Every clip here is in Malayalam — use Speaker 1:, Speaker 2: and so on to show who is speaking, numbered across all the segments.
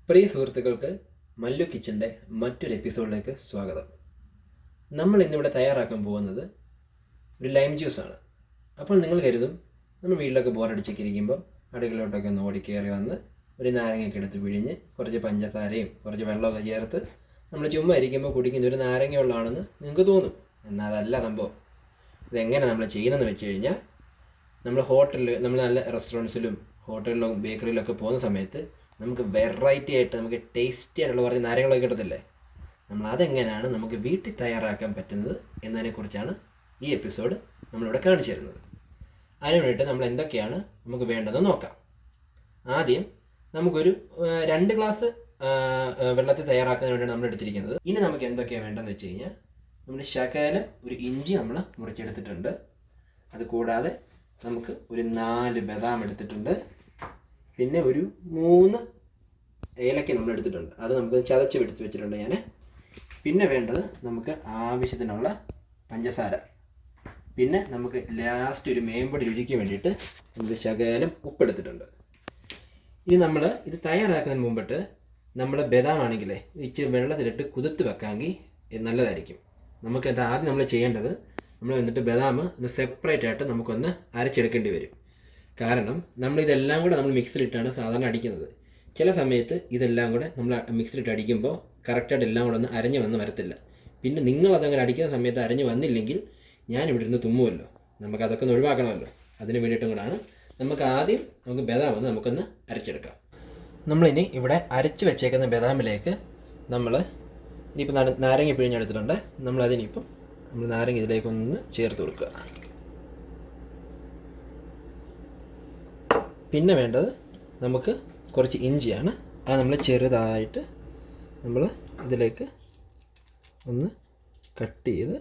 Speaker 1: പ്രിയ സുഹൃത്തുക്കൾക്ക് മല്ലു കിച്ചൻ്റെ മറ്റൊരു എപ്പിസോഡിലേക്ക് സ്വാഗതം. നമ്മൾ ഇന്നിവിടെ തയ്യാറാക്കാൻ പോകുന്നത് ഒരു ലൈം ജ്യൂസാണ്. അപ്പോൾ നിങ്ങൾ കരുതും നമ്മൾ വീട്ടിലൊക്കെ ബോറടിച്ചൊക്കെ ഇരിക്കുമ്പോൾ അടുക്കളോട്ടൊക്കെ ഒന്ന് ഓടിക്കയറി വന്ന് ഒരു നാരങ്ങയൊക്കെ എടുത്ത് പിഴിഞ്ഞ് കുറച്ച് പഞ്ചസാരയും കുറച്ച് വെള്ളമൊക്കെ ചേർത്ത് നമ്മൾ ചുമ്മാ ഇരിക്കുമ്പോൾ കുടിക്കുന്ന ഒരു നാരങ്ങ വെള്ളമാണെന്ന് നിങ്ങൾക്ക് തോന്നും. എന്നാൽ അതല്ല സംഭവം. ഇതെങ്ങനെ നമ്മൾ ചെയ്യുന്നതെന്ന് വെച്ച് കഴിഞ്ഞാൽ നമ്മൾ നല്ല റെസ്റ്റോറൻറ്റ്സിലും ഹോട്ടലിലും ബേക്കറിയിലൊക്കെ പോകുന്ന സമയത്ത് നമുക്ക് വെറൈറ്റി ആയിട്ട് നമുക്ക് ടേസ്റ്റി ആയിട്ടുള്ള കുറച്ച് നാരങ്ങളൊക്കെ കിട്ടത്തില്ലേ. നമ്മൾ അതെങ്ങനെയാണ് നമുക്ക് വീട്ടിൽ തയ്യാറാക്കാൻ പറ്റുന്നത് എന്നതിനെക്കുറിച്ചാണ് ഈ എപ്പിസോഡ് നമ്മളിവിടെ കാണിച്ചു തരുന്നത്. അതിന് വേണ്ടിയിട്ട് നമ്മൾ എന്തൊക്കെയാണ് നമുക്ക് വേണ്ടതെന്ന് നോക്കാം. ആദ്യം നമുക്കൊരു 2 ഗ്ലാസ് വെള്ളത്തിൽ തയ്യാറാക്കുന്നതിന് വേണ്ടിയാണ് നമ്മൾ എടുത്തിരിക്കുന്നത്. ഇനി നമുക്ക് എന്തൊക്കെയാണ് വേണ്ടതെന്ന് വെച്ച് കഴിഞ്ഞാൽ നമ്മൾ ശകലം ഒരു ഇഞ്ചി നമ്മൾ മുറിച്ചെടുത്തിട്ടുണ്ട്. അതുകൂടാതെ നമുക്ക് ഒരു 4 ബദാം എടുത്തിട്ടുണ്ട്. പിന്നെ ഒരു 3 ഏലക്ക നമ്മൾ എടുത്തിട്ടുണ്ട്. അത് നമുക്ക് ചതച്ച് എടുത്ത് വെച്ചിട്ടുണ്ട് ഞാൻ. പിന്നെ വേണ്ടത് നമുക്ക് ആവശ്യത്തിനുള്ള പഞ്ചസാര. പിന്നെ നമുക്ക് ലാസ്റ്റ് ഒരു മേമ്പൊടി രുചിക്ക് വേണ്ടിയിട്ട് നമുക്ക് ശകലം ഉപ്പെടുത്തിട്ടുണ്ട്. ഇനി നമ്മൾ ഇത് തയ്യാറാക്കുന്നതിന് മുമ്പിട്ട് നമ്മൾ ബദാം ആണെങ്കിലേ ഇച്ചിരി വെള്ളത്തിലിട്ട് കുതിർത്ത് വെക്കാമെങ്കിൽ നല്ലതായിരിക്കും. നമുക്ക് ആദ്യം നമ്മൾ ചെയ്യേണ്ടത് നമ്മൾ എന്നിട്ട് ബദാം ഒന്ന് സെപ്പറേറ്റ് ആയിട്ട് നമുക്കൊന്ന് അരച്ചെടുക്കേണ്ടി വരും. കാരണം നമ്മളിതെല്ലാം കൂടെ നമ്മൾ മിക്സിലിട്ടാണ് സാധാരണ അടിക്കുന്നത്. ചില സമയത്ത് ഇതെല്ലാം കൂടെ നമ്മൾ മിക്സിലിട്ട് അടിക്കുമ്പോൾ കറക്റ്റായിട്ട് എല്ലാം കൂടെ ഒന്ന് അരഞ്ഞ് വരത്തില്ല. പിന്നെ നിങ്ങളതങ്ങനെ അടിക്കുന്ന സമയത്ത് അരഞ്ഞ് വന്നില്ലെങ്കിൽ ഞാനിവിടെ ഇരുന്ന് തുമ്മുമല്ലോ. നമുക്കതൊക്കെ ഒന്ന് ഒഴിവാക്കണമല്ലോ. അതിന് വേണ്ടിയിട്ടും കൂടാണ് നമുക്ക് ബദാം ഒന്ന് നമുക്കൊന്ന് അരച്ചെടുക്കാം. നമ്മളിനി ഇവിടെ അരച്ച് വെച്ചേക്കുന്ന ബദാമിലേക്ക് ഇനിയിപ്പോൾ നാരങ്ങ പിഴിഞ്ഞെടുത്തിട്ടുണ്ട്. നമ്മളതിനിപ്പം നാരങ്ങ ഇതിലേക്കൊന്ന് ചേർത്ത് കൊടുക്കുക. പിന്നെ വേണ്ടത് നമുക്ക് കുറച്ച് ഇഞ്ചിയാണ്. അത് നമ്മൾ ചെറുതായിട്ട് നമ്മൾ ഇതിലേക്ക് ഒന്ന് കട്ട് ചെയ്ത്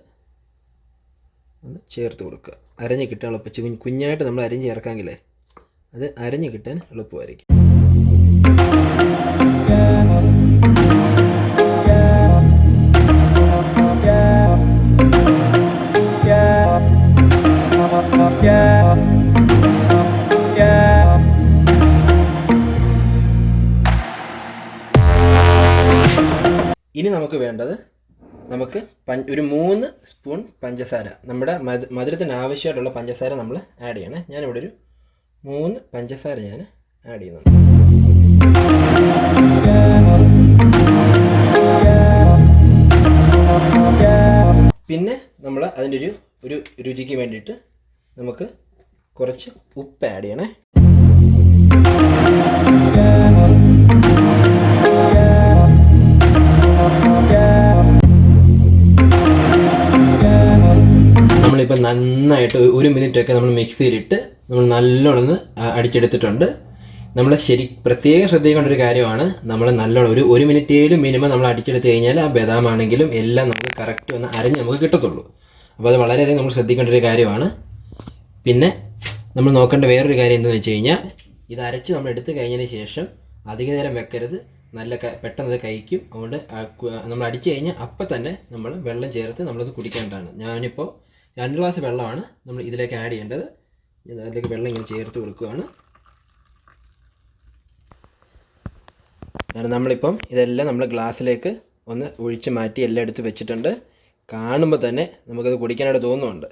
Speaker 1: ഒന്ന് ചേർത്ത് കൊടുക്കുക. അരഞ്ഞ് കിട്ടാൻ എളുപ്പം കുഞ്ഞായിട്ട് നമ്മൾ അരിഞ്ഞ് ചേർക്കാമെങ്കിലേ അത് അരഞ്ഞ് കിട്ടാൻ എളുപ്പമായിരിക്കും. ഇനി നമുക്ക് വേണ്ടത് ഒരു 3 സ്പൂൺ പഞ്ചസാര, നമ്മുടെ മധുരത്തിന് ആവശ്യമായിട്ടുള്ള പഞ്ചസാര നമ്മൾ ആഡ് ചെയ്യണേ. ഞാനിവിടെ ഒരു 3 പഞ്ചസാര ഞാൻ ആഡ് ചെയ്യുന്നുണ്ട്. പിന്നെ നമ്മൾ അതിൻ്റെ ഒരു രുചിക്ക് വേണ്ടിയിട്ട് നമുക്ക് കുറച്ച് ഉപ്പ് ആഡ് ചെയ്യണേ. നമ്മളിപ്പോൾ നന്നായിട്ട് 1 മിനിറ്റൊക്കെ നമ്മൾ മിക്സിയിലിട്ട് നമ്മൾ നല്ലോണം അടിച്ചെടുത്തിട്ടുണ്ട്. നമ്മൾ പ്രത്യേകം ശ്രദ്ധിക്കേണ്ട ഒരു കാര്യമാണ്, നമ്മൾ നല്ലോണം ഒരു 1 മിനിറ്റേലും മിനിമം നമ്മൾ അടിച്ചെടുത്ത് കഴിഞ്ഞാൽ ആ ബദാം ആണെങ്കിലും എല്ലാം നമുക്ക് കറക്റ്റ് ഒന്ന് അരഞ്ഞ് നമുക്ക് കിട്ടത്തുള്ളൂ. അപ്പോൾ അത് വളരെയധികം നമ്മൾ ശ്രദ്ധിക്കേണ്ട ഒരു കാര്യമാണ്. പിന്നെ നമ്മൾ നോക്കേണ്ട വേറൊരു കാര്യം എന്താണെന്ന് വെച്ച് കഴിഞ്ഞാൽ, ഇത് അരച്ച് നമ്മൾ എടുത്തു കഴിഞ്ഞതിന് ശേഷം അധിക നേരം വെക്കരുത്. പെട്ടെന്ന് അത് കഴിക്കും. അതുകൊണ്ട് നമ്മൾ അടിച്ചു കഴിഞ്ഞാൽ അപ്പം തന്നെ നമ്മൾ വെള്ളം ചേർത്ത് നമ്മളത് കുടിക്കേണ്ടതാണ്. ഞാനിപ്പോൾ 2 ഗ്ലാസ് വെള്ളമാണ് നമ്മൾ ഇതിലേക്ക് ആഡ് ചെയ്യേണ്ടത്. അതിലേക്ക് വെള്ളം ഇങ്ങനെ ചേർത്ത് കൊടുക്കുകയാണ്. നമ്മളിപ്പം ഇതെല്ലാം നമ്മൾ ഗ്ലാസ്സിലേക്ക് ഒന്ന് ഒഴിച്ച് മാറ്റി എല്ലാം എടുത്ത് വെച്ചിട്ടുണ്ട്. കാണുമ്പോൾ തന്നെ നമുക്കത് കുടിക്കാനായിട്ട് തോന്നുന്നുണ്ട്.